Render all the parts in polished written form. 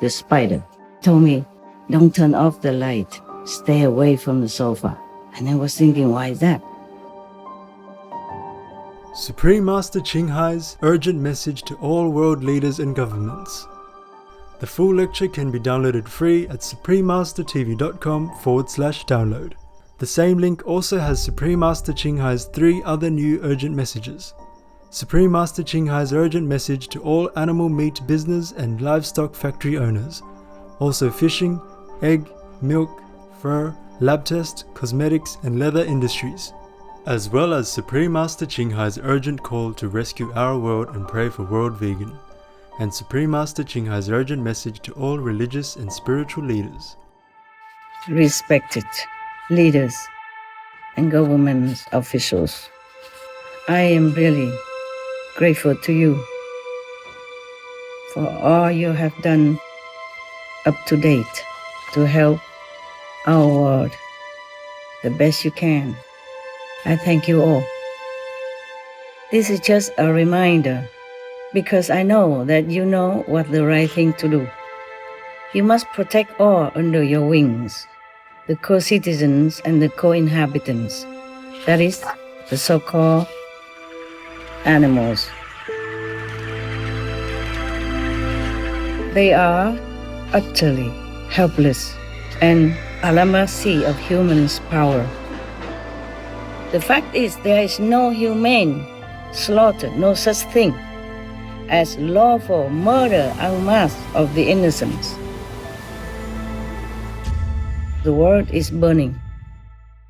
the spider, told me, don't turn off the light, stay away from the sofa. And I was thinking, why is that? Supreme Master Ching Hai's urgent message to all world leaders and governments. The full lecture can be downloaded free at suprememastertv.com/download. The same link also has Supreme Master Ching Hai's 3 other new urgent messages. Supreme Master Ching Hai's urgent message to all animal meat business and livestock factory owners. Also fishing, egg, milk, fur, lab test, cosmetics and leather industries. As well as Supreme Master Ching Hai's urgent call to rescue our world and pray for world vegan. And Supreme Master Ching Hai's urgent message to all religious and spiritual leaders. Respected leaders and government officials, I am really grateful to you for all you have done up to date to help our world the best you can. I thank you all. This is just a reminder because I know that you know what the right thing to do. You must protect all under your wings, the co-citizens and the co-inhabitants, that is, the so-called animals. They are utterly helpless and at the mercy of humans' power. The fact is, there is no humane slaughter, no such thing as lawful murder en masse of the innocents. The world is burning,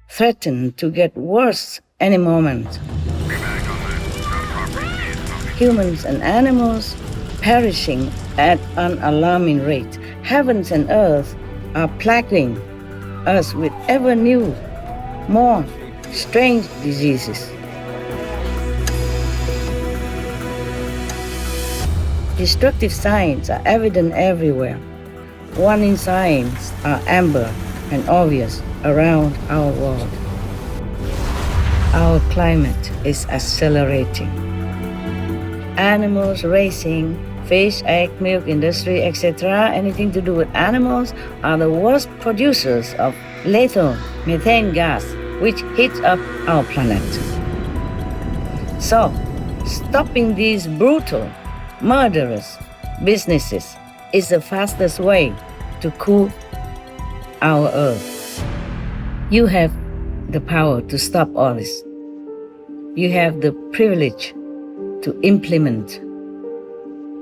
threatened to get worse any moment. Humans and animals perishing at an alarming rate. Heavens and earth are plaguing us with ever new, more strange diseases. Destructive signs are evident everywhere. Warning signs are amber and obvious around our world. Our climate is accelerating. Animals racing, fish, egg, milk industry, etc., anything to do with animals, are the worst producers of lethal methane gas, which heats up our planet. So, stopping these brutal, murderous businesses is the fastest way to cool our earth. You have the power to stop all this. You have the privilege to implement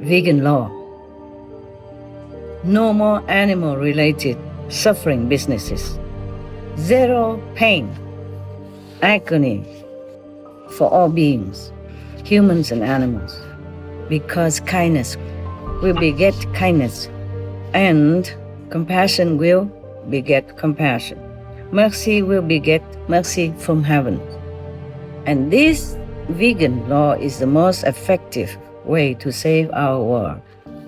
vegan law. No more animal-related suffering businesses. Zero pain, agony for all beings, humans and animals. Because kindness will beget kindness, and compassion will beget compassion. Mercy will beget mercy from heaven. And this vegan law is the most effective way to save our world.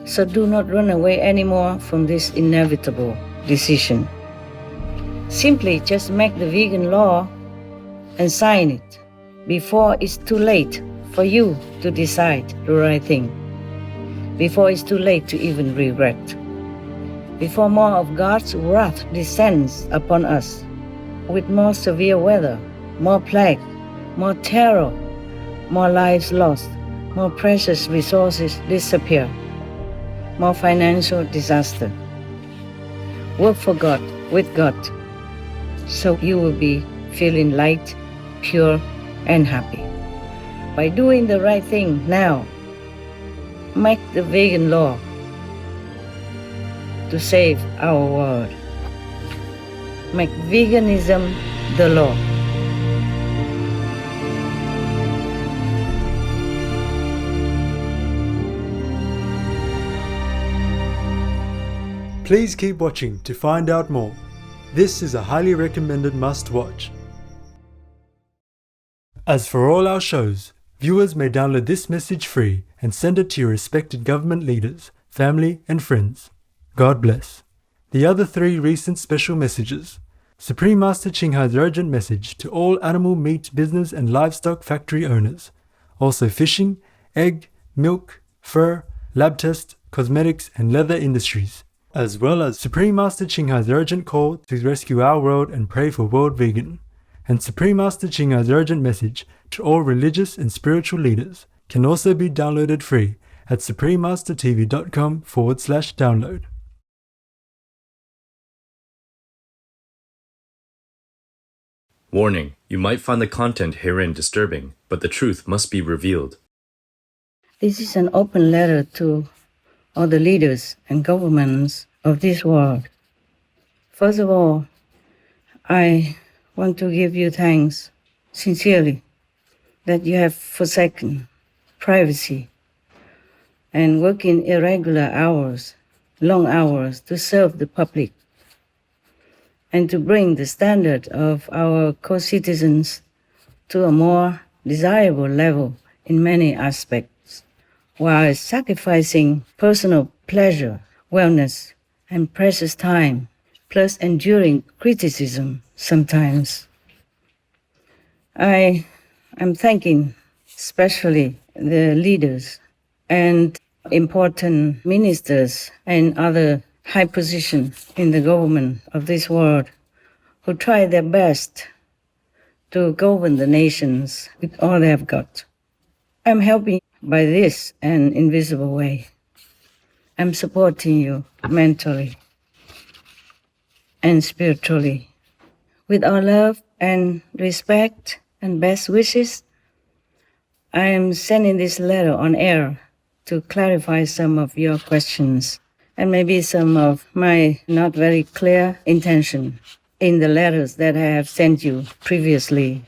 So do not run away anymore from this inevitable decision. Simply just make the vegan law and sign it before it's too late for you to decide the right thing, before it's too late to even regret, before more of God's wrath descends upon us with more severe weather, more plague, more terror, more lives lost, more precious resources disappear, more financial disaster. Work for God, with God, so you will be feeling light, pure, and happy. By doing the right thing now, make the vegan law to save our world. Make veganism the law. Please keep watching to find out more. This is a highly recommended must-watch. As for all our shows, viewers may download this message free and send it to your respected government leaders, family and friends. God bless. The other 3 recent special messages. Supreme Master Ching Hai's urgent message to all animal meat business and livestock factory owners. Also fishing, egg, milk, fur, lab test, cosmetics, and leather industries, as well as Supreme Master Ching Hai's urgent call to rescue our world and pray for world vegan, and Supreme Master Ching Hai's urgent message to all religious and spiritual leaders can also be downloaded free at suprememastertv.com/download. Warning: you might find the content herein disturbing, but the truth must be revealed. This is an open letter to all the leaders and governments of this world. First of all, I want to give you thanks sincerely that you have forsaken privacy and working irregular hours, long hours to serve the public and to bring the standard of our co-citizens to a more desirable level in many aspects, while sacrificing personal pleasure, wellness, and precious time, plus enduring criticism sometimes. I am thanking especially the leaders and important ministers and other high positions in the government of this world who try their best to govern the nations with all they have got. I'm helping by this an invisible way. I'm supporting you mentally and spiritually. With our love and respect and best wishes, I am sending this letter on air to clarify some of your questions and maybe some of my not very clear intention in the letters that I have sent you previously.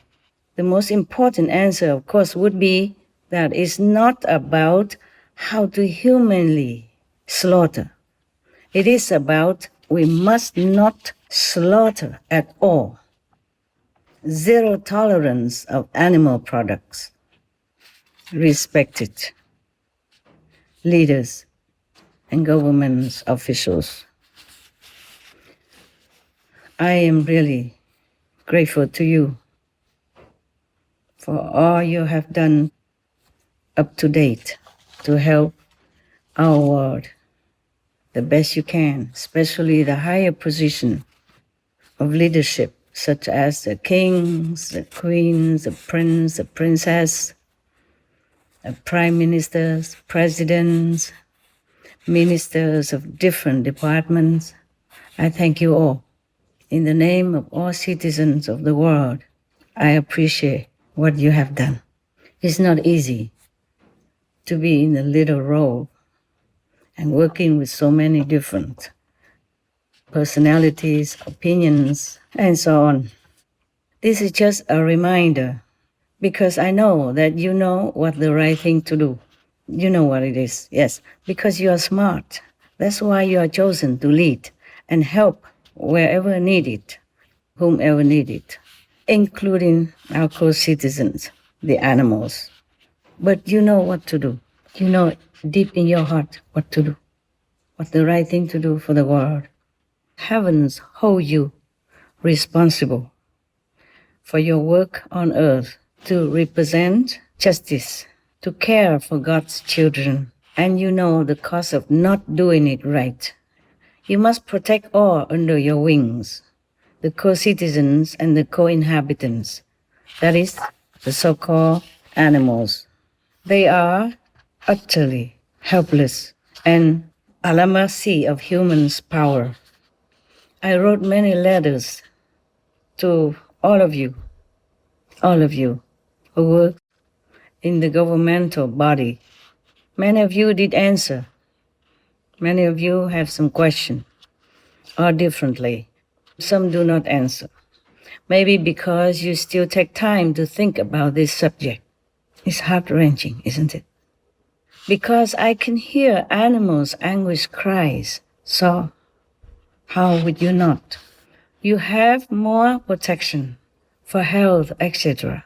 The most important answer, of course, would be that it's not about how to humanly slaughter. It is about we must not slaughter at all. Zero tolerance of animal products. Respected leaders and government officials. I am really grateful to you for all you have done up to date to help our world the best you can, especially the higher position of leadership, such as the kings, the queens, the prince, the princess, the prime ministers, presidents, ministers of different departments. I thank you all. In the name of all citizens of the world, I appreciate what you have done. It's not easy to be in a little role and working with so many different personalities, opinions, and so on. This is just a reminder because I know that you know what the right thing to do. You know what it is, yes, because you are smart. That's why you are chosen to lead and help wherever needed, whomever needed, including our co-citizens, the animals. But you know what to do. You know deep in your heart what to do, what's the right thing to do for the world. Heavens hold you responsible for your work on earth to represent justice, to care for God's children, and you know the cost of not doing it right. You must protect all under your wings, the co-citizens and the co-inhabitants, that is, the so-called animals. They are utterly helpless and at the mercy of humans' power. I wrote many letters to all of you who work in the governmental body. Many of you did answer. Many of you have some question or differently. Some do not answer. Maybe because you still take time to think about this subject. It's heart-wrenching, isn't it? Because I can hear animals' anguish cries. So, how would you not? You have more protection for health, etc.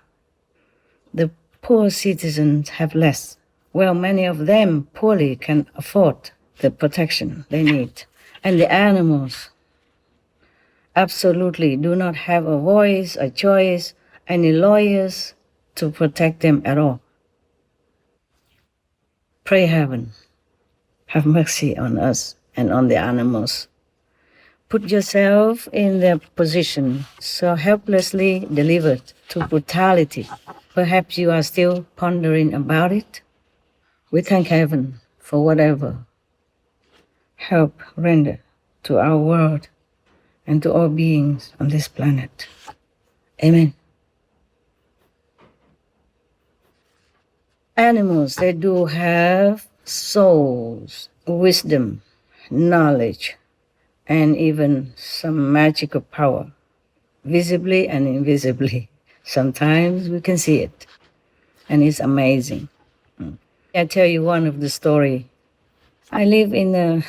The poor citizens have less. Well, many of them poorly can afford the protection they need. And the animals absolutely do not have a voice, a choice, any lawyers to protect them at all. Pray heaven have mercy on us and on the animals. Put yourself in their position, so helplessly delivered to brutality. Perhaps you are still pondering about it. We thank heaven for whatever help render to our world and to all beings on this planet. Amen. Animals, they do have souls, wisdom, knowledge, and even some magical power, visibly and invisibly. Sometimes we can see it, and it's amazing. I tell you one of the story. I live in a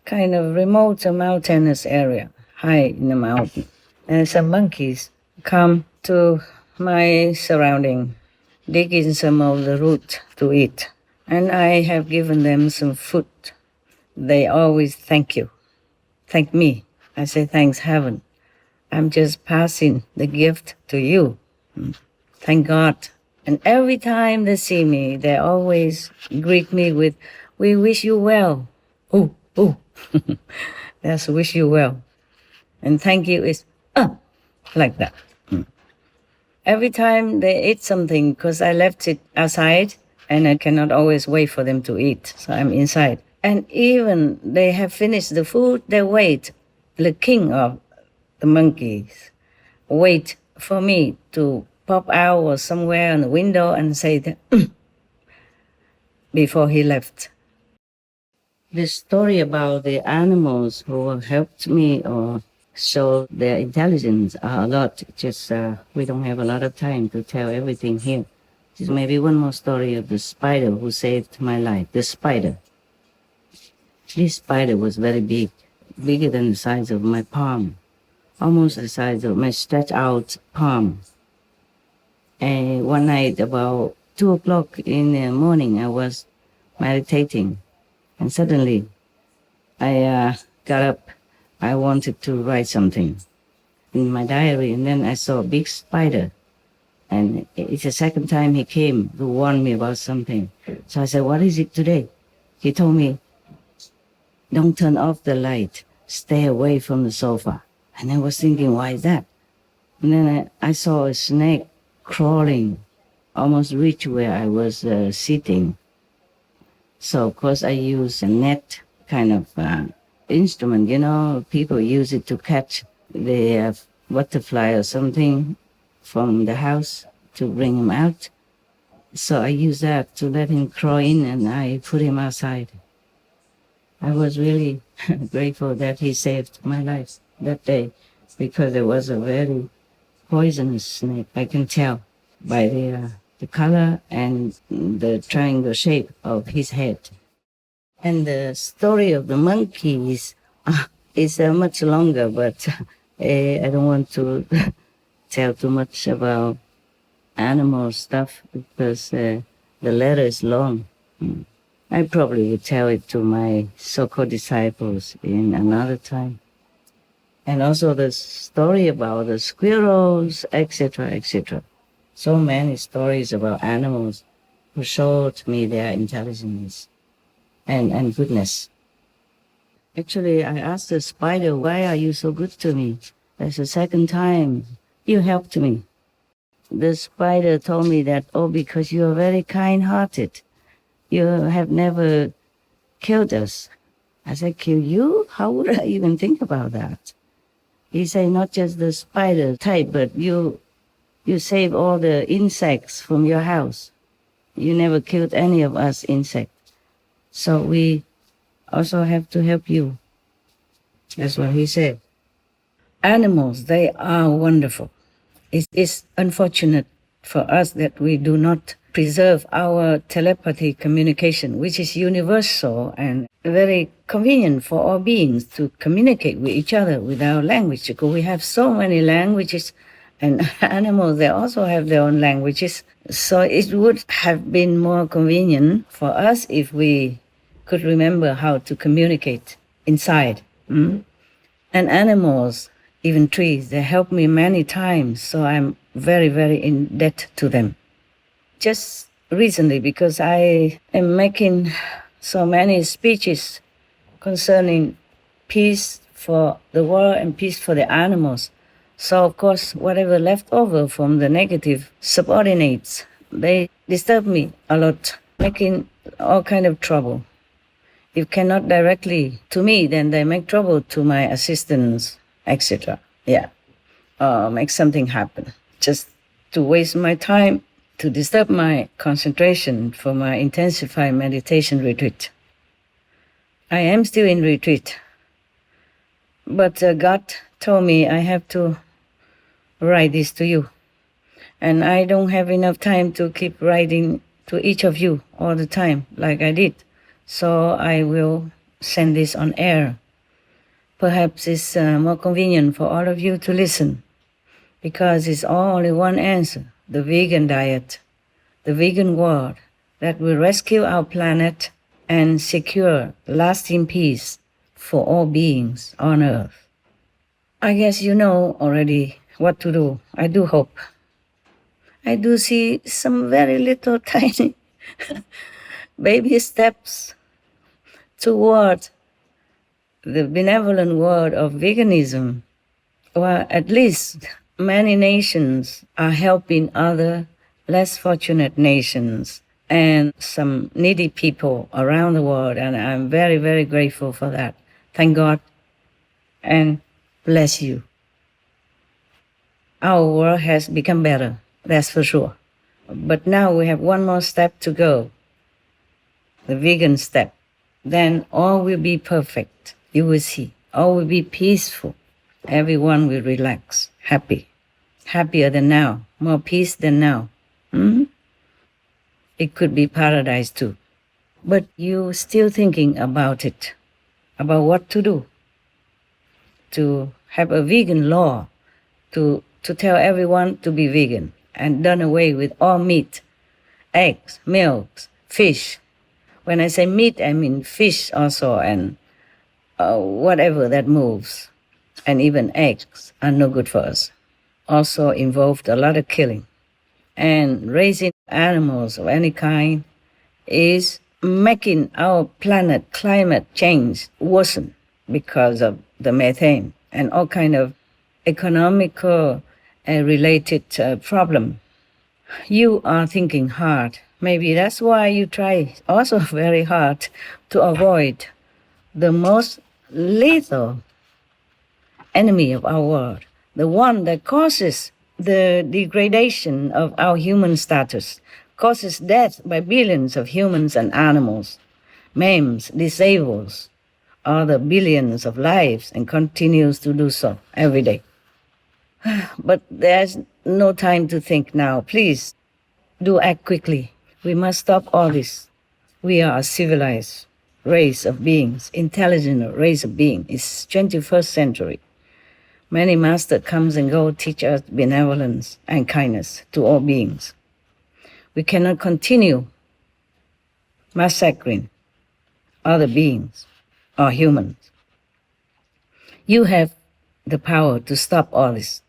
kind of remote mountainous area, high in the mountain, and some monkeys come to my surrounding, digging some of the root to eat, and I have given them some food. They always thank you. Thank me. I say, thanks heaven. I'm just passing the gift to you. Thank God. And every time they see me, they always greet me with, we wish you well. Oh. That's wish you well. And thank you is, like that. Every time they eat something, because I left it outside, and I cannot always wait for them to eat, so I'm inside. And even they have finished the food, they wait. The king of the monkeys wait for me to pop out or somewhere on the window and say that before he left. The story about the animals who helped me or show their intelligence are a lot. Just we don't have a lot of time to tell everything here. Just maybe one more story of the spider who saved my life. The spider. This spider was very big, bigger than the size of my palm, almost the size of my stretched out palm. And one night about 2 o'clock in the morning, I was meditating, and suddenly I got up. I wanted to write something in my diary, and then I saw a big spider. And it's the second time he came to warn me about something. So I said, what is it today? He told me, don't turn off the light. Stay away from the sofa. And I was thinking, why is that? And then I saw a snake crawling, almost reach where I was sitting. So of course I used a net kind of instrument, you know, people use it to catch the butterfly or something from the house to bring him out. So I used that to let him crawl in, and I put him outside. I was really grateful that he saved my life that day, because it was a very poisonous snake. I can tell by the color and the triangle shape of his head. And the story of the monkeys is much longer, but I don't want to tell too much about animal stuff because the letter is long. I probably would tell it to my so-called disciples in another time. And also the story about the squirrels, etc., etc. So many stories about animals who showed me their intelligence and goodness. Actually, I asked the spider, why are you so good to me? That's the second time you helped me. The spider told me that, because you are very kind-hearted. You have never killed us. I said, kill you? How would I even think about that? He said, not just the spider type, but you save all the insects from your house. You never killed any of us insects. So we also have to help you. That's what he said. Animals, they are wonderful. It's unfortunate for us that we do not preserve our telepathy communication, which is universal and very convenient for all beings to communicate with each other with our language, because we have so many languages, and animals, they also have their own languages. So it would have been more convenient for us if we could remember how to communicate inside. And animals, even trees, they helped me many times, so I'm very, very in debt to them. Just recently, because I am making so many speeches concerning peace for the world and peace for the animals. So of course, whatever left over from the negative subordinates, they disturb me a lot, making all kind of trouble. If cannot directly to me, then they make trouble to my assistants, etc. Yeah, make something happen just to waste my time, to disturb my concentration for my intensified meditation retreat. I am still in retreat, but God told me I have to write this to you. And I don't have enough time to keep writing to each of you all the time like I did. So I will send this on air. Perhaps it's more convenient for all of you to listen, because it's only one answer: the vegan diet, the vegan world that will rescue our planet and secure lasting peace for all beings on earth. I guess you know already what to do. I do hope. I do see some very little tiny baby steps toward the benevolent world of veganism, or at least many nations are helping other less fortunate nations and some needy people around the world, and I'm very, very grateful for that. Thank God and bless you. Our world has become better, that's for sure. But now we have one more step to go, the vegan step. Then all will be perfect. You will see. All will be peaceful. Everyone will relax, happy. Happier than now, more peace than now. It could be paradise too. But you still thinking about it, about what to do. To have a vegan law, to tell everyone to be vegan and done away with all meat, eggs, milk, fish. When I say meat, I mean fish also, and whatever that moves. And even eggs are no good for us. Also involved a lot of killing. And raising animals of any kind is making our planet climate change worsen because of the methane and all kind of economical related problem. You are thinking hard. Maybe that's why you try also very hard to avoid the most lethal enemy of our world, the one that causes the degradation of our human status, causes death by billions of humans and animals, maims, disables other billions of lives, and continues to do so every day. But there's no time to think now. Please do act quickly. We must stop all this. We are a civilized race of beings, intelligent race of beings. It's 21st century. Many masters comes and go, teach us benevolence and kindness to all beings. We cannot continue massacring other beings or humans. You have the power to stop all this.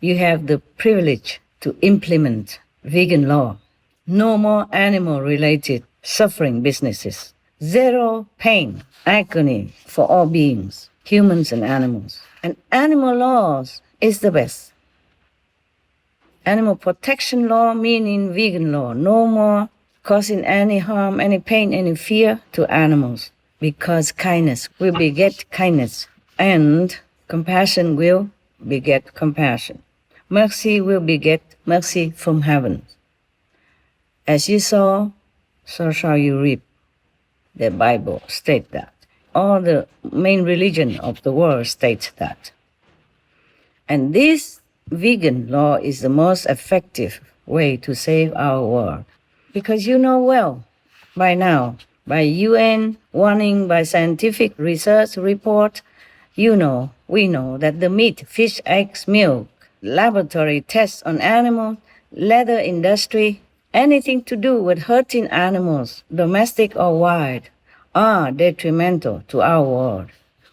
You have the privilege to implement vegan law. No more animal-related suffering businesses. Zero pain, agony for all beings, humans and animals. And animal laws is the best. Animal protection law meaning vegan law. No more causing any harm, any pain, any fear to animals. Because kindness will beget kindness, and compassion will beget compassion. Mercy will beget mercy from heaven. As you sow, so shall you reap. The Bible states that. All the main religion of the world states that. And this vegan law is the most effective way to save our world. Because you know well by now, by UN warning, by scientific research report, we know that the meat, fish, eggs, milk, laboratory tests on animals, leather industry, anything to do with hurting animals, domestic or wild, are detrimental to our world.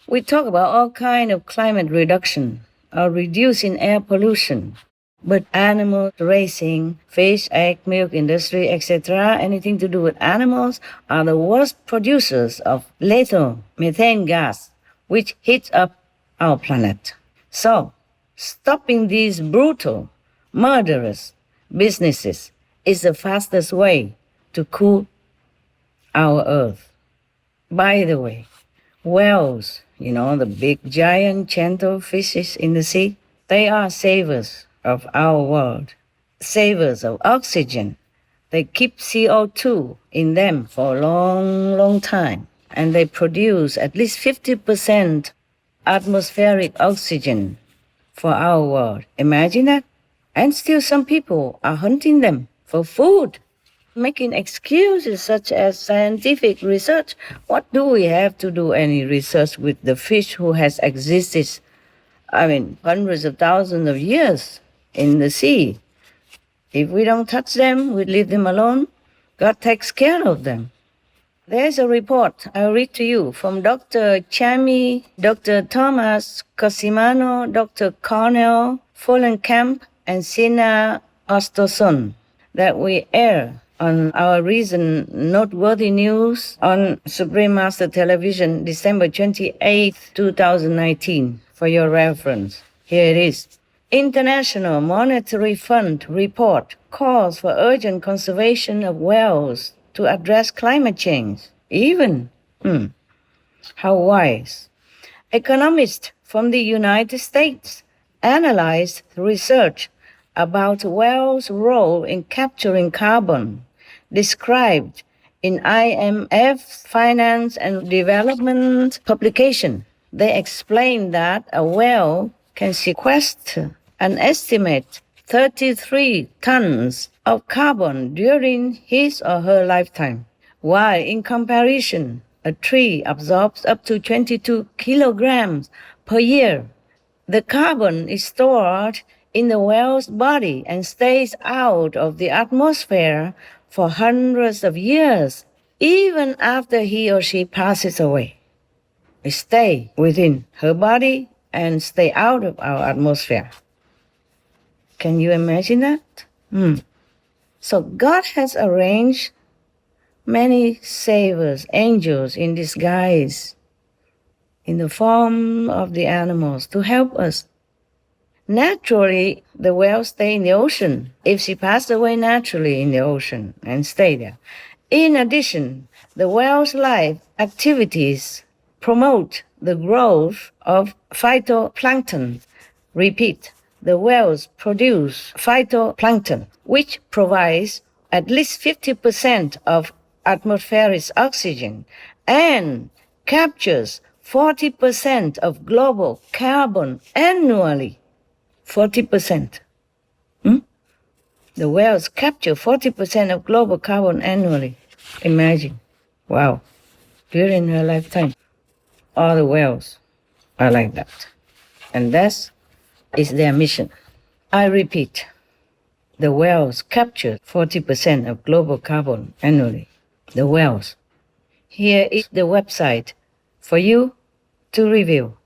We talk about all kind of climate reduction or reducing air pollution, But animal raising, fish, egg, milk industry, etc., anything to do with animals, are the worst producers of lethal methane gas, which heats up our planet. So, stopping these brutal, murderous businesses is the fastest way to cool our earth. By the way, whales, the big giant gentle fishes in the sea, they are savers of our world, savers of oxygen. They keep CO2 in them for a long, long time, and they produce at least 50% atmospheric oxygen for our world. Imagine that. And still some people are hunting them for food, making excuses such as scientific research. What do we have to do any research with the fish who has existed, hundreds of thousands of years in the sea? If we don't touch them, we leave them alone, God takes care of them. There's a report I'll read to you from Dr. Chami, Dr. Thomas Cosimano, Dr. Cornell Follenkamp, and Sina Ostoson that we air on our recent noteworthy news on Supreme Master Television, December 28, 2019, for your reference. Here it is. International Monetary Fund report calls for urgent conservation of whales to address climate change. Even, how wise. Economists from the United States analyzed research about whales' role in capturing carbon, described in IMF Finance and Development publication. They explained that a whale can sequester an estimate 33 tons of carbon during his or her lifetime, while in comparison, a tree absorbs up to 22 kilograms per year. The carbon is stored in the whale's body and stays out of the atmosphere for hundreds of years, even after he or she passes away. It stays within her body and stay out of our atmosphere. Can you imagine that? So God has arranged many savers, angels in disguise, in the form of the animals, to help us. Naturally, the whale stay in the ocean if she passed away naturally in the ocean and stay there. In addition, the whale's life activities promote the growth of phytoplankton. Repeat, the whales produce phytoplankton, which provides at least 50% of atmospheric oxygen and captures 40% of global carbon annually. 40%. The whales capture 40% of global carbon annually. Imagine. Wow. During her lifetime, all the whales are like that. And that is their mission. I repeat, the whales capture 40% of global carbon annually. The whales. Here is the website for you to review.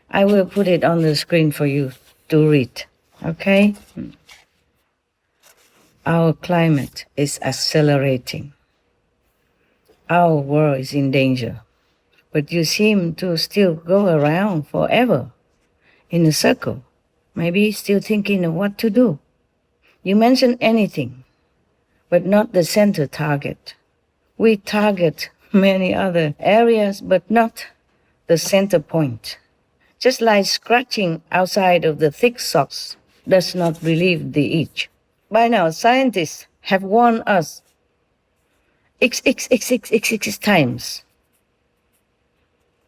I will put it on the screen for you to read, okay? Our climate is accelerating. Our world is in danger. But you seem to still go around forever in a circle, maybe still thinking of what to do. You mention anything, but not the center target. We target many other areas, but not the center point. Just like scratching outside of the thick socks does not relieve the itch. By now, scientists have warned us x times,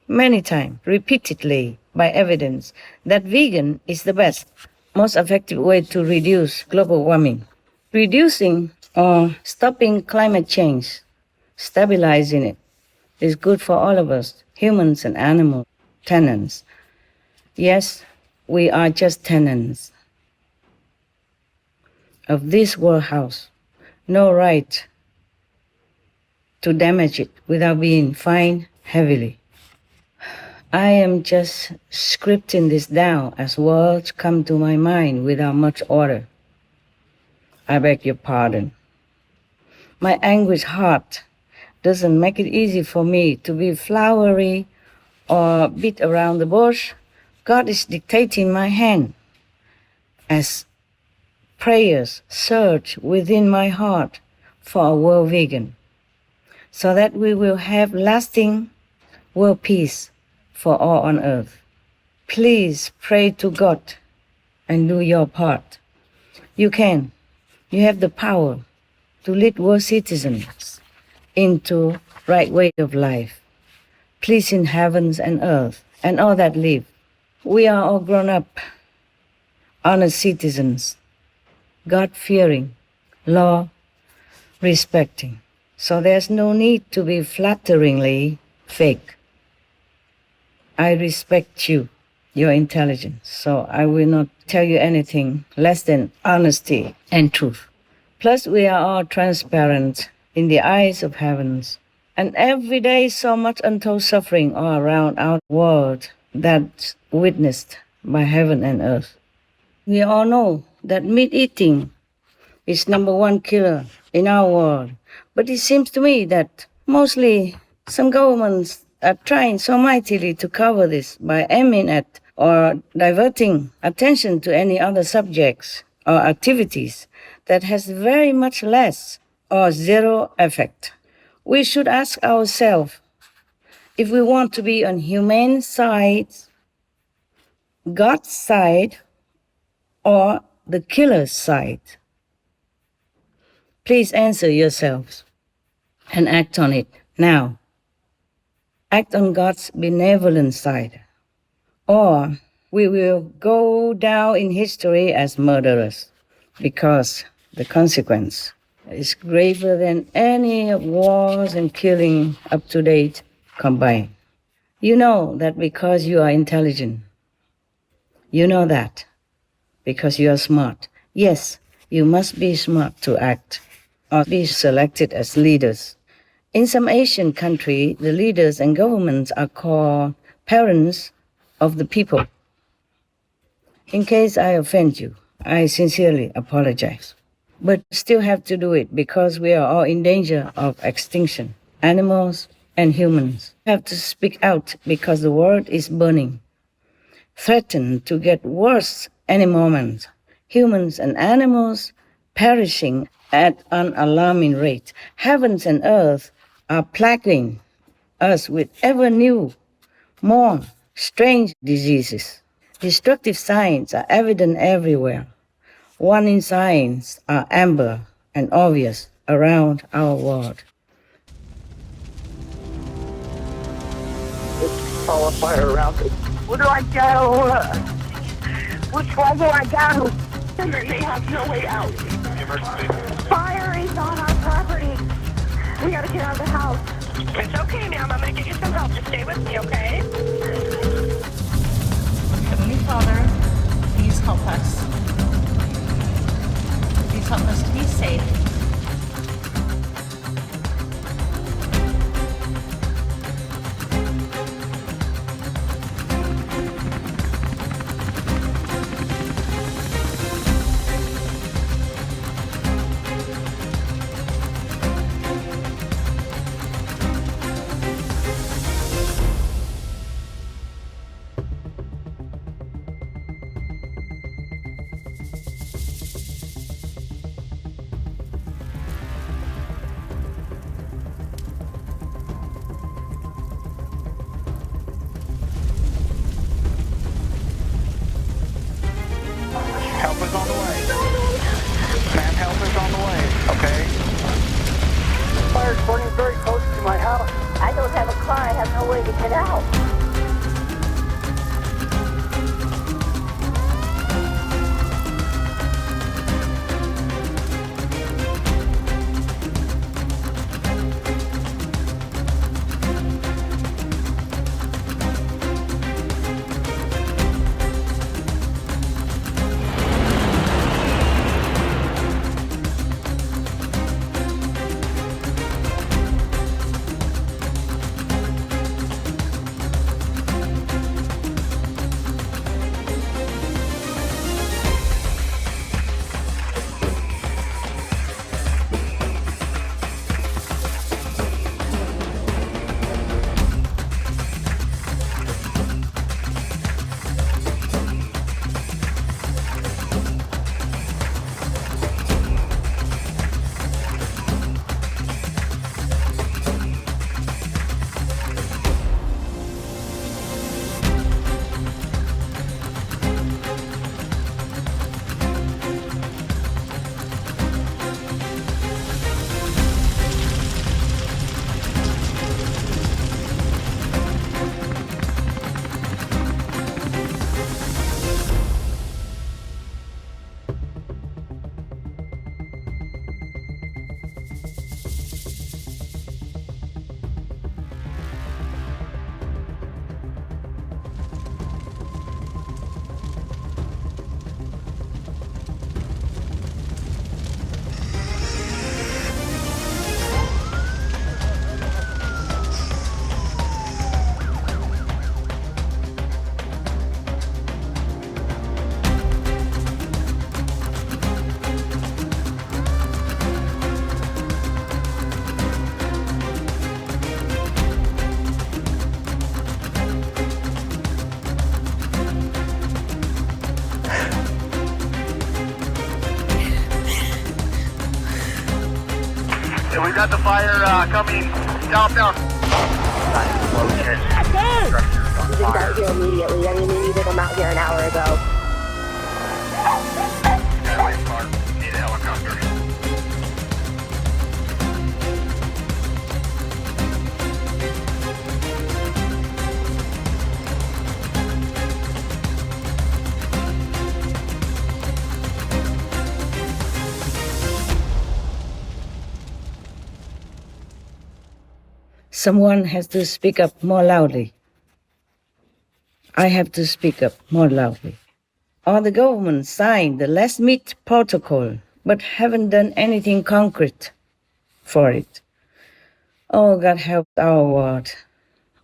many times, repeatedly, by evidence that vegan is the best, most effective way to reduce global warming. Reducing or stopping climate change, stabilizing it, is good for all of us, humans and animals, tenants. Yes, we are just tenants of this world house. No right to damage it without being fined heavily. I am just scripting this down as words come to my mind without much order. I beg your pardon. My anguished heart doesn't make it easy for me to be flowery or beat around the bush. God is dictating my hand as prayers surge within my heart for a world vegan, so that we will have lasting world peace for all on earth. Please pray to God and do your part. You can. You have the power to lead world citizens into right way of life, pleasing heavens and earth and all that live. We are all grown up, honest citizens, God-fearing, law-respecting. So there's no need to be flatteringly fake. I respect you, your intelligence, so I will not tell you anything less than honesty and truth. Plus, we are all transparent in the eyes of heavens. And every day so much untold suffering all around our world that's witnessed by heaven and earth. We all know that meat eating is number one killer in our world. But it seems to me that mostly some governments are trying so mightily to cover this by aiming at or diverting attention to any other subjects or activities that has very much less or zero effect. We should ask ourselves if we want to be on humane side, God's side, or the killer's side. Please answer yourselves and act on it now. Act on God's benevolent side, or we will go down in history as murderers, because the consequence is graver than any of wars and killing up to date combined. You know that because you are intelligent. You know that because you are smart. Yes, you must be smart to act or be selected as leaders. In some Asian country, the leaders and governments are called parents of the people. In case I offend you, I sincerely apologize. But still have to do it because we are all in danger of extinction. Animals and humans have to speak out because the world is burning, threatened to get worse any moment. Humans and animals perishing at an alarming rate. Heavens and earth are plaguing us with ever new, more strange diseases. Destructive signs are evident everywhere. Warning signs are amber and obvious around our world. Fall fire around me. Where do I go? Which way do I go? They have no way out. Fire is on our property. We gotta get out of the house. It's okay, ma'am. I'm gonna get you some help. Just stay with me, okay? Heavenly Father, please help us. Please help us to be safe. Help is on the way. Ma'am, help is on the way, okay? Fire's burning very close to my house. I don't have a car. I have no way to get out. got the fire coming southbound. They got here immediately. I mean, they needed them out here an hour ago. Need a helicopter. Someone has to speak up more loudly. I have to speak up more loudly. Or the government signed the Less Meat Protocol, but haven't done anything concrete for it. Oh, God help our world.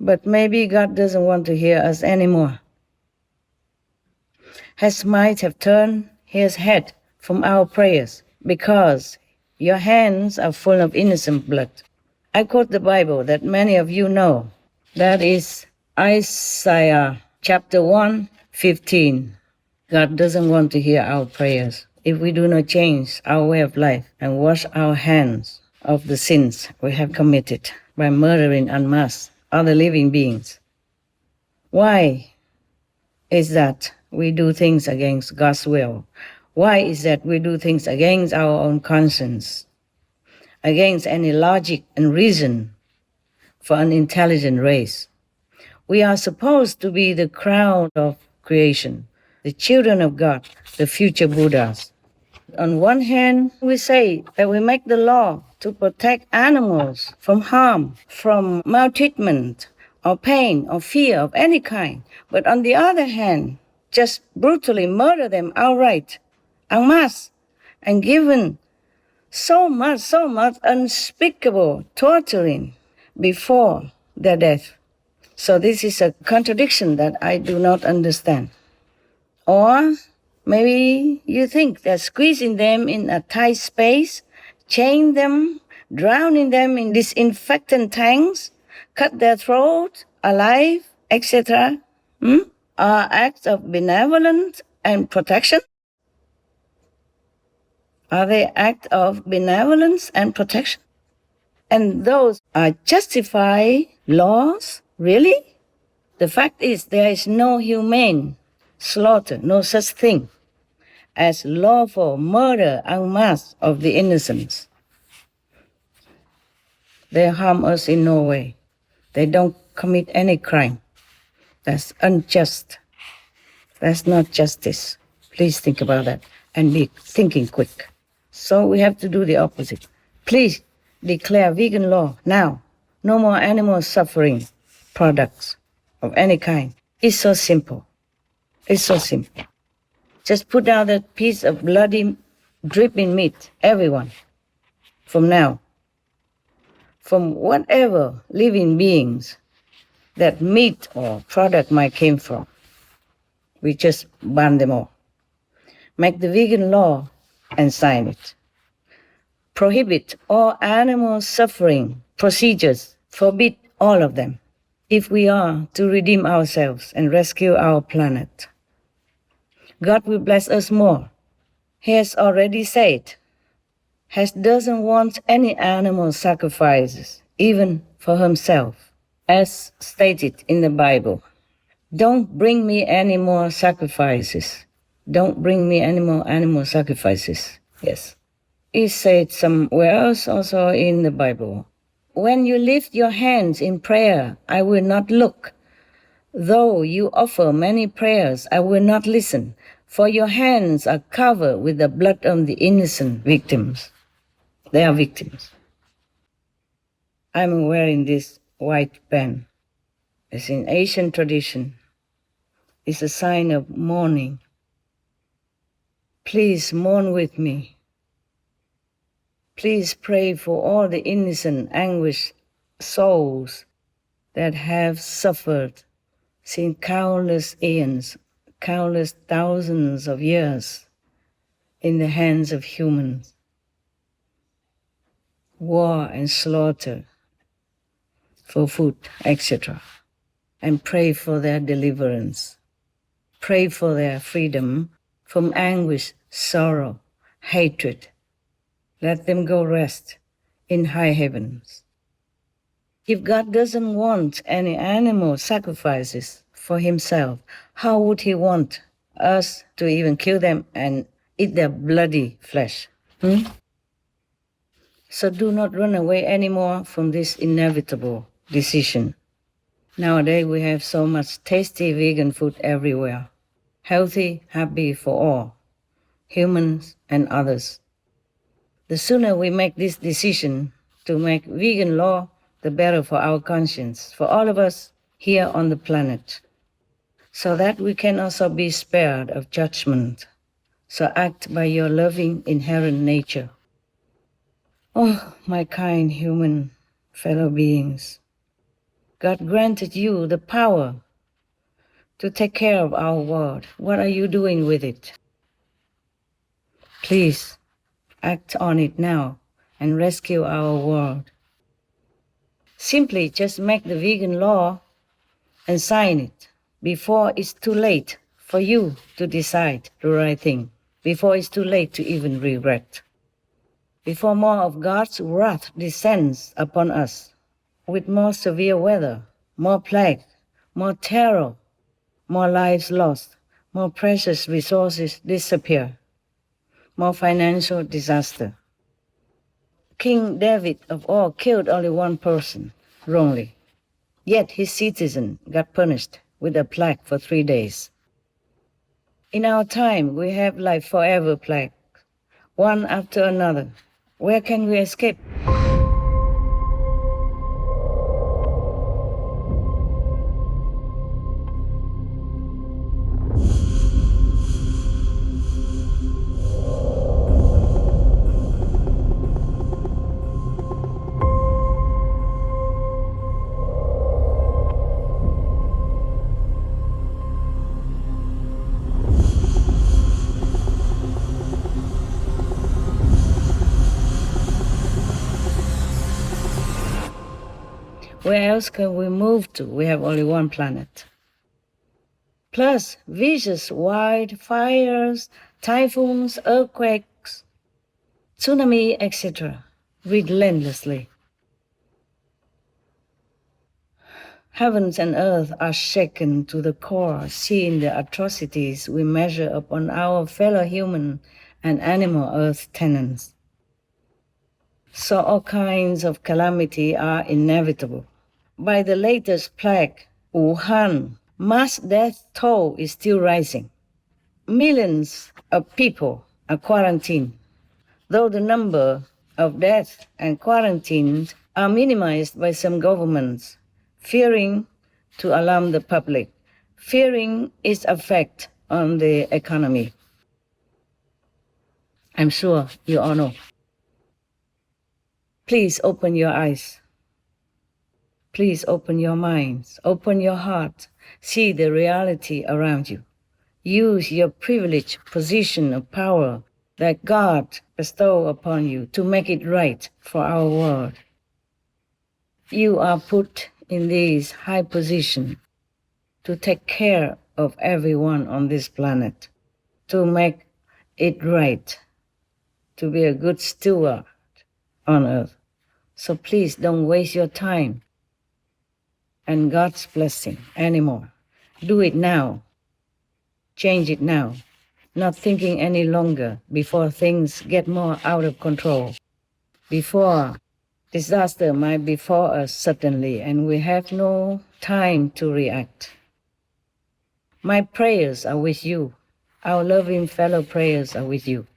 But maybe God doesn't want to hear us anymore. Has might have turned his head from our prayers because your hands are full of innocent blood. I quote the Bible that many of you know. That is Isaiah chapter 1:15. God doesn't want to hear our prayers if we do not change our way of life and wash our hands of the sins we have committed by murdering en masse other living beings. Why is that we do things against God's will? Why is that we do things against our own conscience, against any logic and reason for an intelligent race? We are supposed to be the crown of creation, the children of God, the future Buddhas. On one hand, we say that we make the law to protect animals from harm, from maltreatment, or pain, or fear of any kind. But on the other hand, just brutally murder them outright, en masse, and given so much unspeakable torturing before their death. So this is a contradiction that I do not understand. Or maybe you think that squeezing them in a tight space, chain them, drowning them in disinfectant tanks, cut their throat alive, etc., are acts of benevolence and protection? Are they acts of benevolence and protection? And those are justified laws? Really? The fact is there is no humane slaughter, no such thing as lawful murder en masse of the innocents. They harm us in no way. They don't commit any crime. That's unjust. That's not justice. Please think about that and be thinking quick. So we have to do the opposite. Please declare vegan law now. No more animal suffering products of any kind. It's so simple. It's so simple. Just put down that piece of bloody, dripping meat, everyone, from now. From whatever living beings that meat or product might came from. We just ban them all. Make the vegan law and sign it. Prohibit all animal suffering procedures. Forbid all of them. If we are to redeem ourselves and rescue our planet, God will bless us more. He has already said, He doesn't want any animal sacrifices, even for himself, as stated in the Bible. Don't bring me any more sacrifices. Don't bring me any more animal sacrifices. Yes. He said somewhere else also in the Bible, when you lift your hands in prayer, I will not look. Though you offer many prayers, I will not listen, for your hands are covered with the blood of the innocent victims. They are victims. I'm wearing this white band. It's in Asian tradition. It's a sign of mourning. Please mourn with me. Please pray for all the innocent, anguished souls that have suffered since countless eons, countless thousands of years in the hands of humans. War and slaughter for food, etc. And pray for their deliverance. Pray for their freedom from anguish, sorrow, hatred. Let them go rest in high heavens. If God doesn't want any animal sacrifices for himself, how would he want us to even kill them and eat their bloody flesh? So do not run away anymore from this inevitable decision. Nowadays we have so much tasty vegan food everywhere. Healthy, happy for all, humans and others. The sooner we make this decision to make vegan law, the better for our conscience, for all of us here on the planet, so that we can also be spared of judgment. So act by your loving inherent nature. Oh, my kind human fellow beings, God granted you the power to take care of our world. What are you doing with it? Please act on it now and rescue our world. Simply just make the vegan law and sign it before it's too late for you to decide the right thing, before it's too late to even regret, before more of God's wrath descends upon us with more severe weather, more plague, more terror, more lives lost, more precious resources disappear, more financial disaster. King David of all killed only one person wrongly, yet his citizen got punished with a plague for 3 days. In our time, we have like forever plagues, one after another. Where can we escape? Where else can we move to? We have only one planet. Plus, vicious wildfires, typhoons, earthquakes, tsunami, etc., relentlessly. Heavens and earth are shaken to the core, seeing the atrocities we measure upon our fellow human and animal earth tenants. So all kinds of calamity are inevitable. By the latest plague, Wuhan, mass death toll is still rising. Millions of people are quarantined, though the number of deaths and quarantines are minimized by some governments, fearing to alarm the public, fearing its effect on the economy. I'm sure you all know. Please open your eyes. Please open your minds, open your heart, see the reality around you. Use your privileged position of power that God bestowed upon you to make it right for our world. You are put in this high position to take care of everyone on this planet, to make it right, to be a good steward on earth. So please don't waste your time and God's blessing anymore. Do it now. Change it now. Not thinking any longer before things get more out of control. Before disaster might befall us suddenly and we have no time to react. My prayers are with you. Our loving fellow prayers are with you.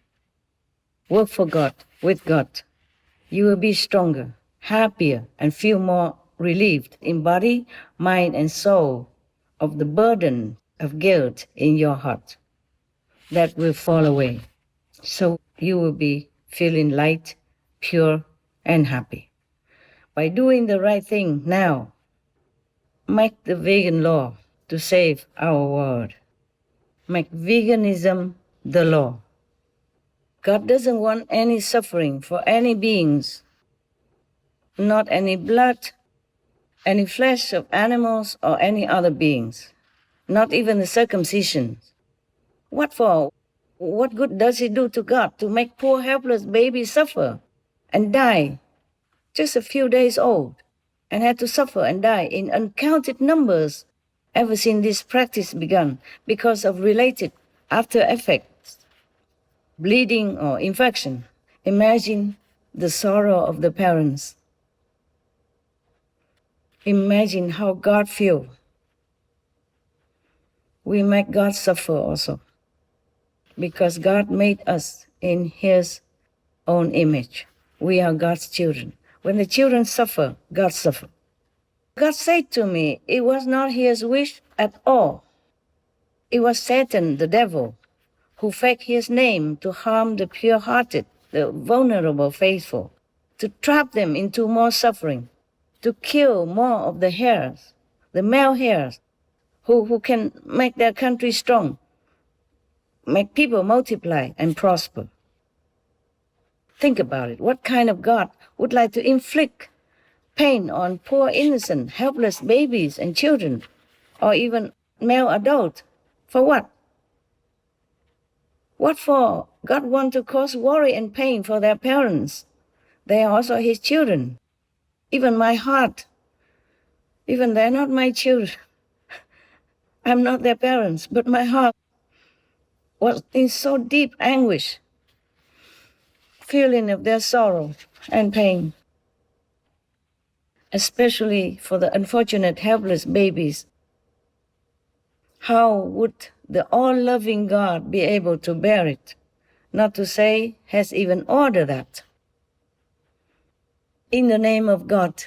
Work for God, with God. You will be stronger, happier, and feel more relieved in body, mind, and soul of the burden of guilt in your heart. That will fall away. So you will be feeling light, pure, and happy. By doing the right thing now, make the vegan law to save our world. Make veganism the law. God doesn't want any suffering for any beings, not any blood, any flesh of animals or any other beings, not even the circumcision. What for? What good does it do to God to make poor helpless babies suffer and die just a few days old, and had to suffer and die in uncounted numbers ever since this practice began because of related after effects, bleeding or infection. Imagine the sorrow of the parents. Imagine how God feels. We make God suffer also, because God made us in His own image. We are God's children. When the children suffer, God suffers. God said to me, it was not His wish at all. It was Satan, the devil, who faked His name to harm the pure-hearted, the vulnerable faithful, to trap them into more suffering, to kill more of the heirs, the male heirs, who can make their country strong, make people multiply and prosper. Think about it. What kind of God would like to inflict pain on poor, innocent, helpless babies and children, or even male adults? For what? What for? God wants to cause worry and pain for their parents. They are also His children. Even my heart, even they're not my children. I'm not their parents, but my heart was in so deep anguish, feeling of their sorrow and pain, especially for the unfortunate helpless babies. How would the all-loving God be able to bear it, not to say has even ordered that? In the name of God,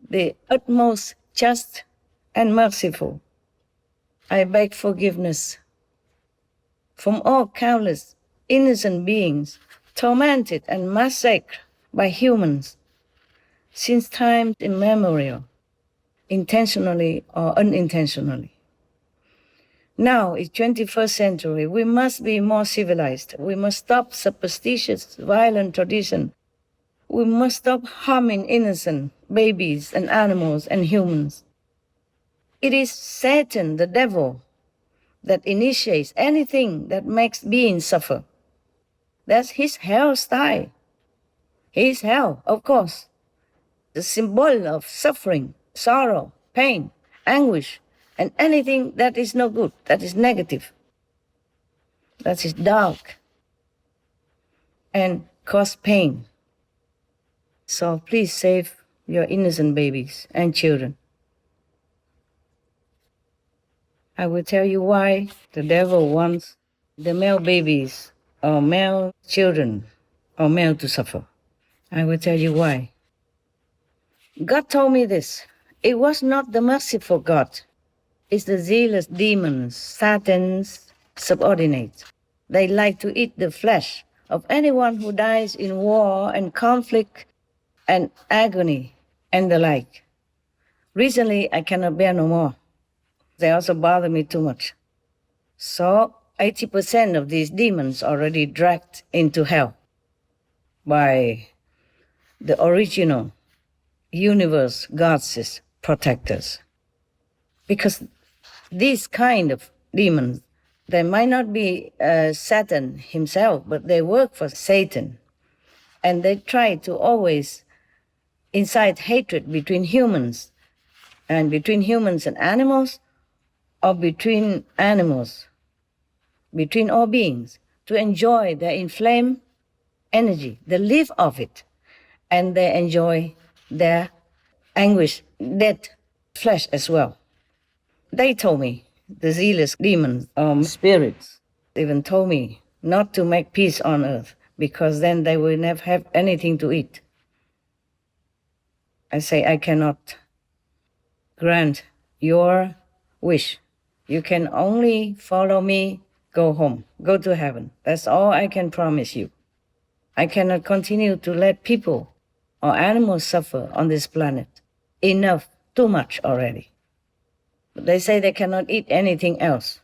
the utmost just and merciful, I beg forgiveness from all countless innocent beings tormented and massacred by humans since time immemorial, intentionally or unintentionally. Now, in 21st century, we must be more civilized. We must stop superstitious, violent tradition. We must stop harming innocent babies and animals and humans. It is Satan, the devil, that initiates anything that makes beings suffer. That's his hell style. His hell, of course, the symbol of suffering, sorrow, pain, anguish, and anything that is no good, that is negative, that is dark, and cause pain. So please save your innocent babies and children. I will tell you why the devil wants the male babies or male children or male to suffer. I will tell you why. God told me this. It was not the merciful God. It's the zealous demons, Satan's subordinates. They like to eat the flesh of anyone who dies in war and conflict and agony and the like. Recently, I cannot bear no more. They also bother me too much. So 80% of these demons already dragged into hell by the original universe gods' protectors. Because these kind of demons, they might not be Satan himself, but they work for Satan. And they try to always incite hatred between humans and animals, or between animals, between all beings, to enjoy their inflamed energy, they live of it, and they enjoy their anguish, dead flesh as well. They told me, the zealous demons, spirits, even told me not to make peace on earth, because then they will never have anything to eat. I say, I cannot grant your wish. You can only follow me, go home, go to heaven. That's all I can promise you. I cannot continue to let people or animals suffer on this planet. Enough, too much already. But they say they cannot eat anything else.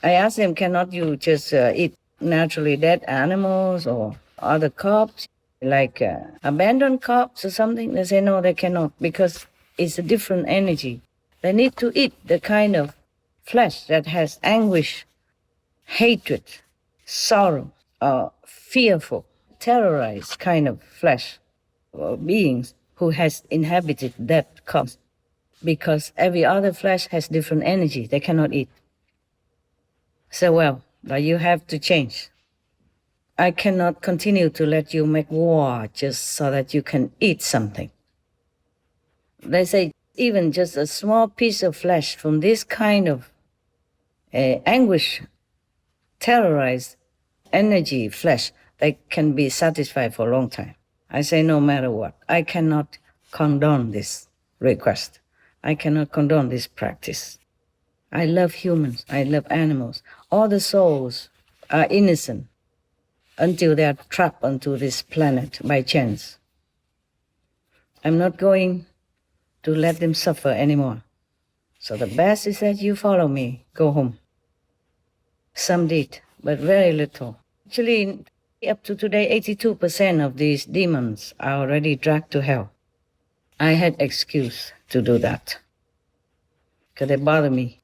I asked them, cannot you just eat naturally dead animals or other crops, like abandoned crops or something? They say, no, they cannot, because it's a different energy. They need to eat the kind of flesh that has anguish, hatred, sorrow, fearful, terrorized kind of flesh or beings who has inhabited that cosmos, because every other flesh has different energy. They cannot eat. So, well, but you have to change. I cannot continue to let you make war just so that you can eat something. They say even just a small piece of flesh from this kind of anguish, terrorized energy flesh, they can be satisfied for a long time. I say no matter what. I cannot condone this request. I cannot condone this practice. I love humans. I love animals. All the souls are innocent until they are trapped onto this planet by chance. I'm not going to let them suffer anymore. So the best is that you follow me, go home. Some did, but very little. Actually, up to today, 82% of these demons are already dragged to hell. I had excuse to do that, because they bother me.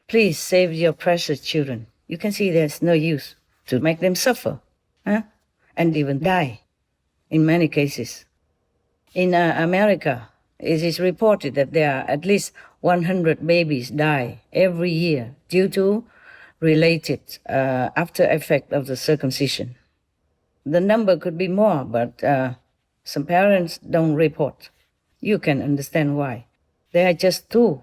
Please save your precious children. You can see there's no use to make them suffer, and even die, in many cases. In America, it is reported that there are at least 100 babies die every year due to related after effect of the circumcision. The number could be more, but some parents don't report. You can understand why. They are just too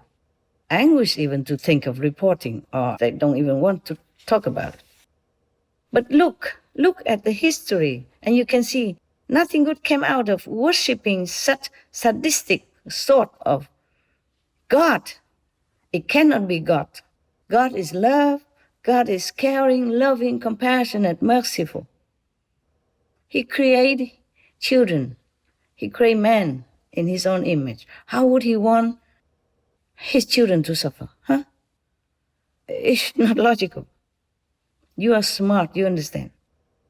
anguished even to think of reporting, or they don't even want to talk about it. But look at the history, and you can see nothing good came out of worshipping such sadistic sort of God. It cannot be God. God is love. God is caring, loving, compassionate, merciful. He created children. He created man in his own image. How would he want his children to suffer? It's not logical. You are smart, you understand.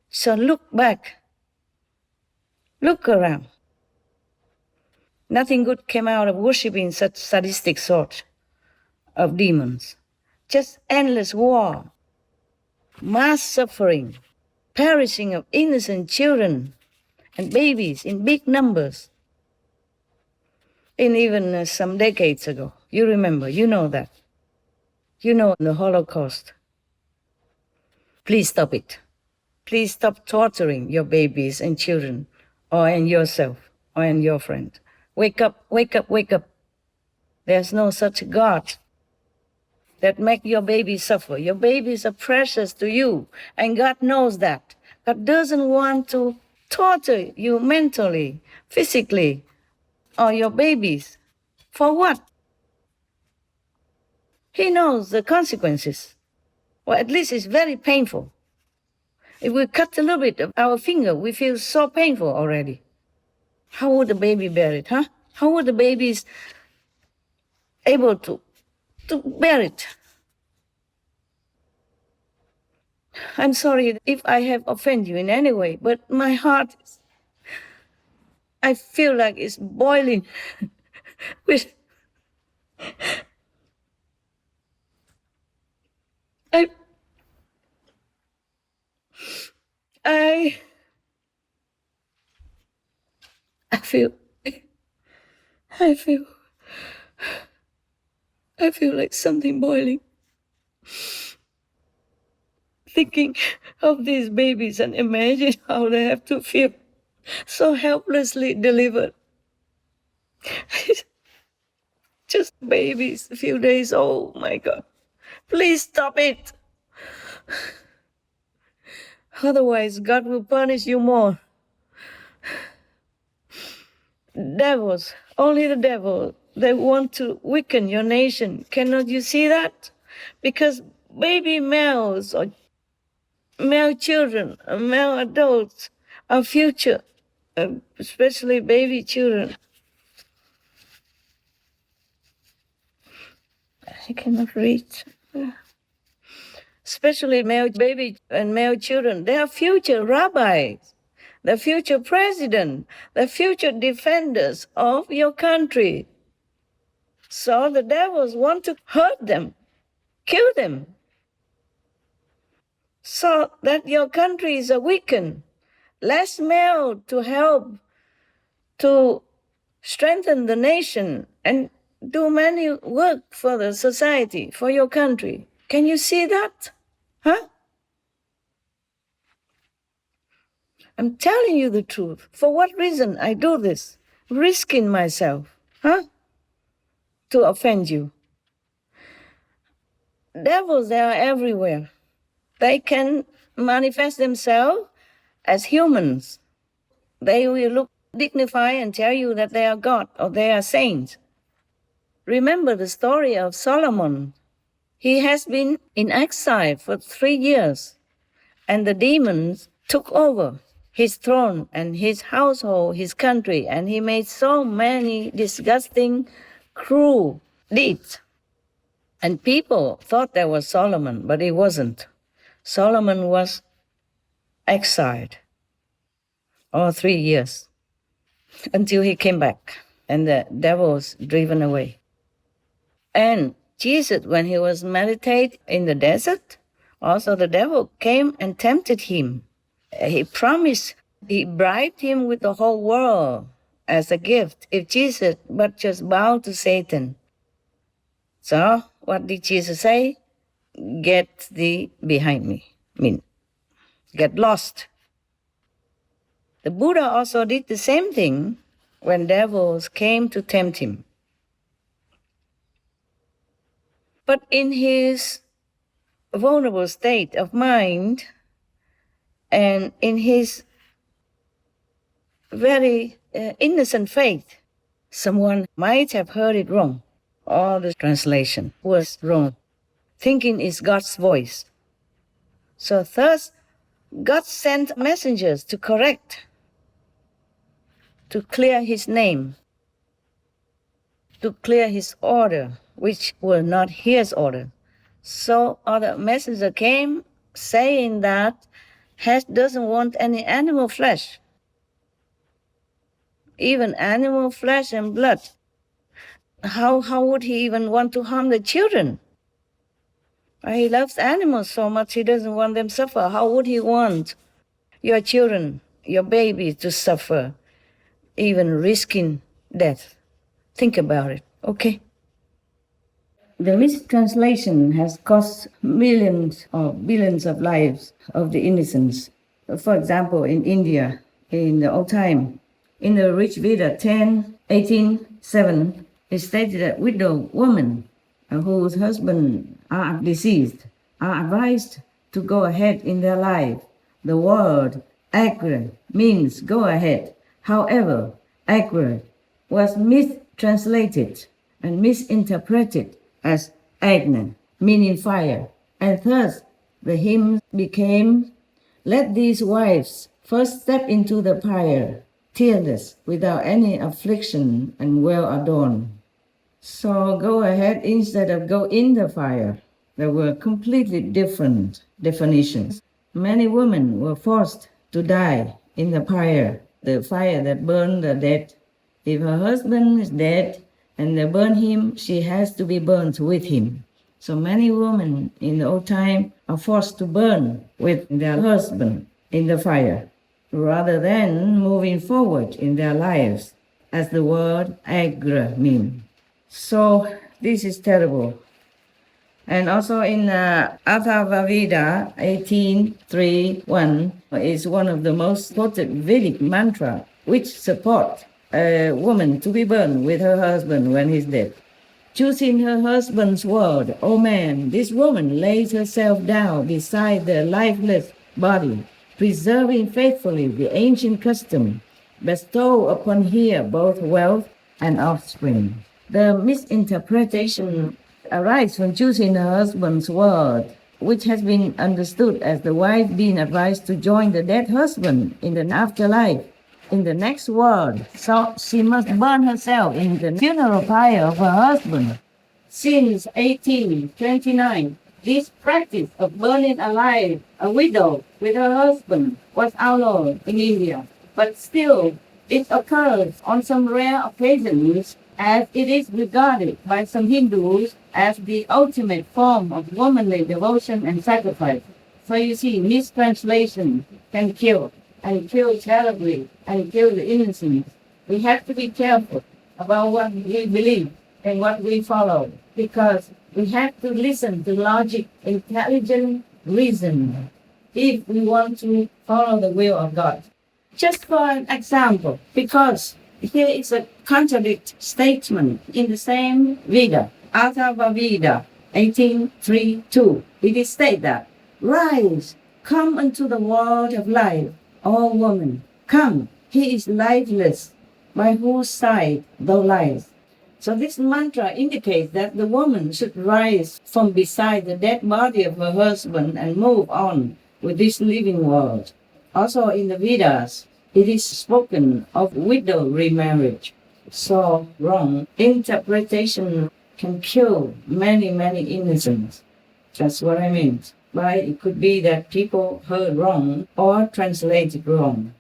So look back. Look around. Nothing good came out of worshipping such sadistic sort of demons. Just endless war, mass suffering, perishing of innocent children and babies in big numbers. In even some decades ago, you remember, you know that. You know the Holocaust. Please stop it. Please stop torturing your babies and children, or and yourself, or and your friend. Wake up, wake up, wake up. There's no such God that make your babies suffer. Your babies are precious to you, and God knows that. God doesn't want to torture you mentally, physically, or your babies. For what? He knows the consequences. Well, at least it's very painful. If we cut a little bit of our finger, we feel so painful already. How would the baby bear it, How would the babies able to bear it? I'm sorry if I have offended you in any way, but my heart I feel like it's boiling with I feel like something boiling. Thinking of these babies and imagine how they have to feel so helplessly delivered. Just babies, a few days old, my God. Please stop it. Otherwise, God will punish you more. Devils, only the devil, they want to weaken your nation. Cannot you see that? Because baby males or male children, male adults, our future, especially baby children. I cannot read. Especially male baby and male children. They are future rabbis, the future president, the future defenders of your country. So the devils want to hurt them, kill them, so that your country is weakened, less male to help to strengthen the nation and do many work for the society, for your country. Can you see that? Huh? I'm telling you the truth. For what reason I do this? Risking myself, huh? To offend you. Devils, they are everywhere. They can manifest themselves as humans. They will look dignified and tell you that they are God or they are saints. Remember the story of Solomon. He has been in exile for 3 years, and the demons took over his throne and his household, his country, and he made so many disgusting, cruel deeds. And people thought that was Solomon, but it wasn't. Solomon was exiled all 3 years until he came back and the devil was driven away. And Jesus, when he was meditating in the desert, also the devil came and tempted him. He promised, he bribed him with the whole world as a gift if Jesus but just bow to Satan. So what did Jesus say? Get thee behind me. Get lost. The Buddha also did the same thing when devils came to tempt him. But in his vulnerable state of mind and in his very innocent faith, someone might have heard it wrong, or the translation was wrong, thinking it's God's voice. So thus, God sent messengers to correct, to clear his name, to clear his order, which were not his order. So other messenger came saying that Hess doesn't want any animal flesh, even animal flesh and blood. How would he even want to harm the children? He loves animals so much he doesn't want them to suffer. How would he want your children, your baby to suffer, even risking death? Think about it, okay? The mistranslation has cost millions or billions of lives of the innocents. For example, in India, in the old time, in the Rich Veda 10:18:7, it stated that widow women whose husbands are deceased are advised to go ahead in their life. The word agra means go ahead. However, agra was mistranslated and misinterpreted as agna, meaning fire. And thus, the hymn became, let these wives first step into the fire, tearless, without any affliction, and well adorned. So go ahead instead of go in the fire. There were completely different definitions. Many women were forced to die in the fire that burned the dead. If her husband is dead and they burn him, she has to be burnt with him. So many women in the old time are forced to burn with their husband in the fire, rather than moving forward in their lives, as the word agra means. So this is terrible. And also in Atharvaveda 18:3:1 is one of the most quoted Vedic mantra, which support a woman to be burned with her husband when he's dead. Choosing her husband's word, O man, this woman lays herself down beside the lifeless body, preserving faithfully the ancient custom, bestow upon her both wealth and offspring. The misinterpretation arises from choosing her husband's word, which has been understood as the wife being advised to join the dead husband in the afterlife, in the next world. So she must burn herself in the funeral pyre of her husband. Since 1829, this practice of burning alive a widow with her husband was outlawed in India. But still, it occurs on some rare occasions, as it is regarded by some Hindus as the ultimate form of womanly devotion and sacrifice. So you see, mistranslation can kill. and kill terribly and kill the innocent. We have to be careful about what we believe and what we follow, because we have to listen to logic, intelligent reason, if we want to follow the will of God. Just for an example, because here is a contradict statement in the same Veda, Atharva Veda 18:3-2. It is stated that, "Rise, come unto the world of life, O woman, come, he is lifeless, by whose side thou liest." So this mantra indicates that the woman should rise from beside the dead body of her husband and move on with this living world. Also in the Vedas, it is spoken of widow remarriage. So wrong interpretation can kill many, many innocents. That's what I mean. But it could be that people heard wrong or translated wrong.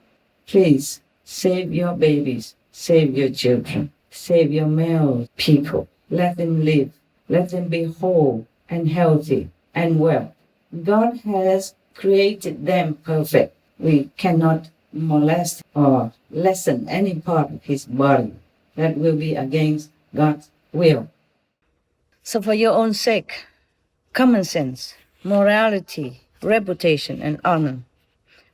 Please save your babies, save your children, save your male people. Let them live. Let them be whole and healthy and well. God has created them perfect. We cannot molest or lessen any part of his body. That will be against God's will. So for your own sake, common sense, morality, reputation, and honor,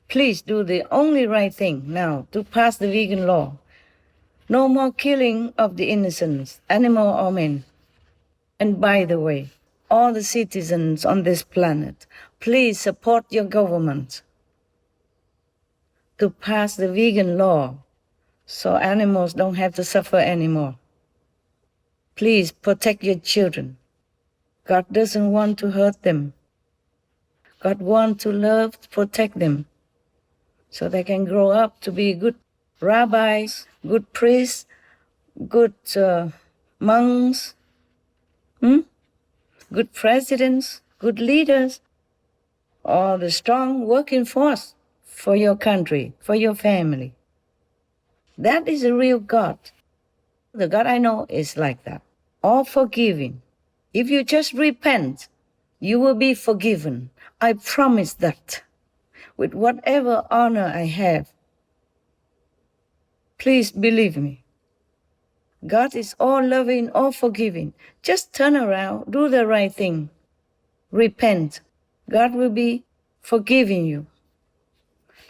please do the only right thing now to pass the vegan law. No more killing of the innocents, animal or men. And by the way, all the citizens on this planet, please support your government to pass the vegan law so animals don't have to suffer anymore. Please protect your children. God doesn't want to hurt them. God wants to love, to protect them, so they can grow up to be good rabbis, good priests, good monks, good presidents, good leaders, or the strong working force for your country, for your family. That is a real God. The God I know is like that. All forgiving. If you just repent, you will be forgiven. I promise that. With whatever honor I have. Please believe me. God is all loving, all forgiving. Just turn around, do the right thing. Repent. God will be forgiving you.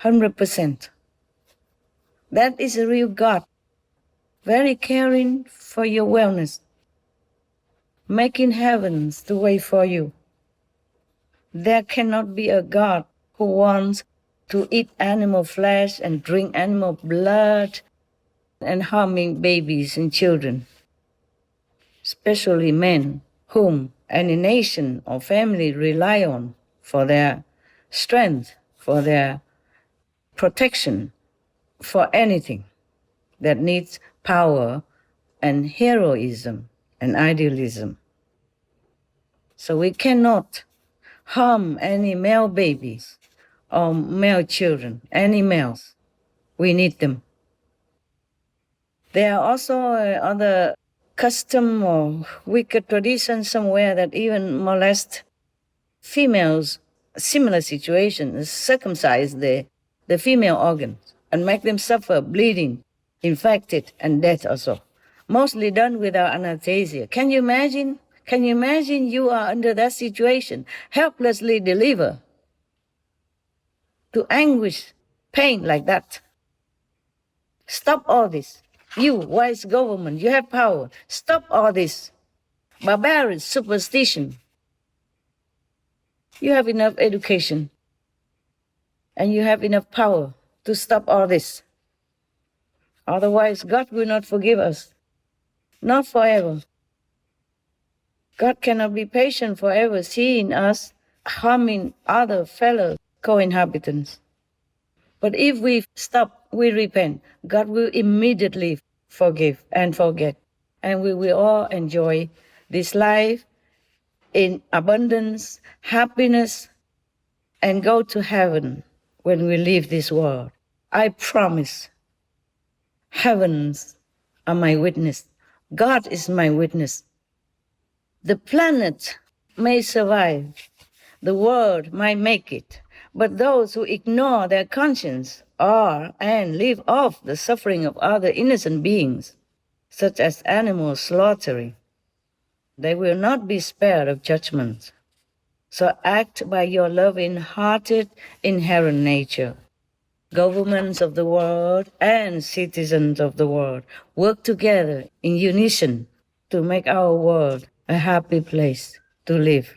100%. That is a real God. Very caring for your wellness. Making heavens to wait for you. There cannot be a God who wants to eat animal flesh and drink animal blood and harming babies and children, especially men, whom any nation or family rely on for their strength, for their protection, for anything that needs power and heroism and idealism. So we cannot harm any male babies or male children, any males. We need them. There are also other custom or wicked traditions somewhere that even molest females, similar situations, circumcise the female organs and make them suffer bleeding, infected, and death also. Mostly done without anesthesia. Can you imagine? Can you imagine you are under that situation, helplessly delivered to anguish, pain like that? Stop all this. You, wise government, you have power. Stop all this. Barbarian superstition. You have enough education and you have enough power to stop all this. Otherwise, God will not forgive us. Not forever. God cannot be patient forever seeing us harming other fellow co-inhabitants. But if we stop, we repent, God will immediately forgive and forget. And we will all enjoy this life in abundance, happiness, and go to heaven when we leave this world. I promise. Heavens are my witness. God is my witness. The planet may survive. The world might make it. But those who ignore their conscience are and live off the suffering of other innocent beings, such as animal slaughtering. They will not be spared of judgment. So act by your loving-hearted inherent nature. Governments of the world and citizens of the world work together in unison to make our world a happy place to live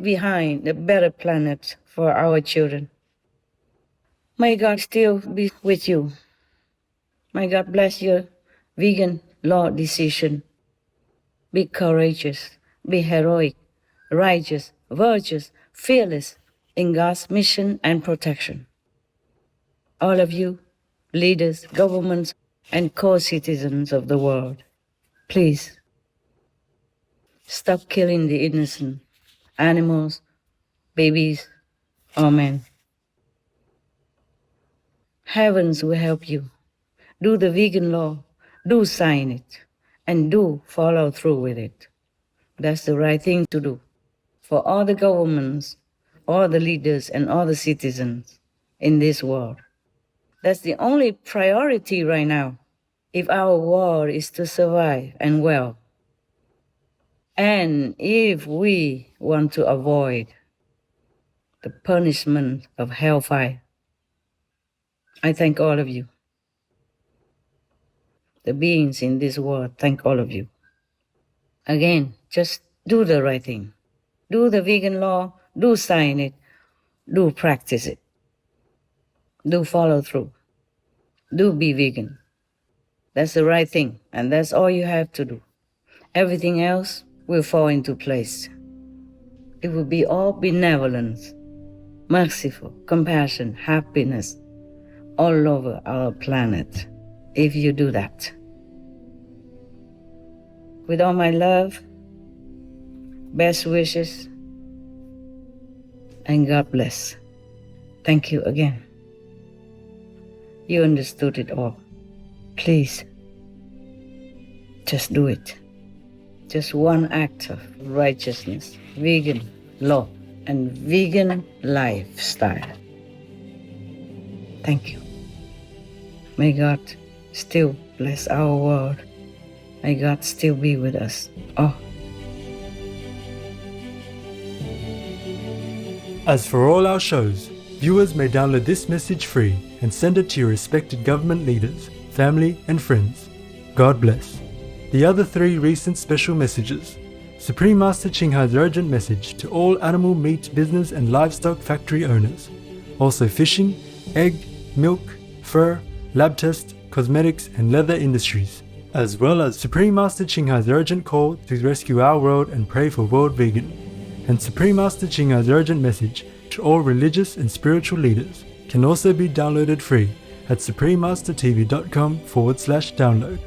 behind a better planet for our children. May God still be with you. May God bless your vegan law decision. Be courageous, be heroic, righteous, virtuous, fearless in God's mission and protection. All of you, leaders, governments, and co-citizens of the world, please stop killing the innocent animals, babies, or men. Heavens will help you. Do the vegan law, do sign it, and do follow through with it. That's the right thing to do for all the governments, all the leaders, and all the citizens in this world. That's the only priority right now if our world is to survive and well. And if we want to avoid the punishment of hellfire. I thank all of you. The beings in this world, thank all of you. Again, just do the right thing. Do the vegan law, do sign it, do practice it. Do follow through. Do be vegan. That's the right thing, and that's all you have to do. Everything else will fall into place. It will be all benevolence, merciful, compassion, happiness all over our planet if you do that. With all my love, best wishes, and God bless. Thank you again. You understood it all. Please, just do it. Just one act of righteousness, vegan law, and vegan lifestyle. Thank you. May God still bless our world. May God still be with us all. As for all our shows, viewers may download this message free and send it to your respected government leaders, family and friends. God bless. The other 3 recent special messages. Supreme Master Ching Hai's urgent message to all animal meat business and livestock factory owners. Also fishing, egg, milk, fur, lab test, cosmetics and leather industries. As well as Supreme Master Ching Hai's urgent call to rescue our world and pray for world vegan. And Supreme Master Ching Hai's urgent message to all religious and spiritual leaders can also be downloaded free at suprememastertv.com/download.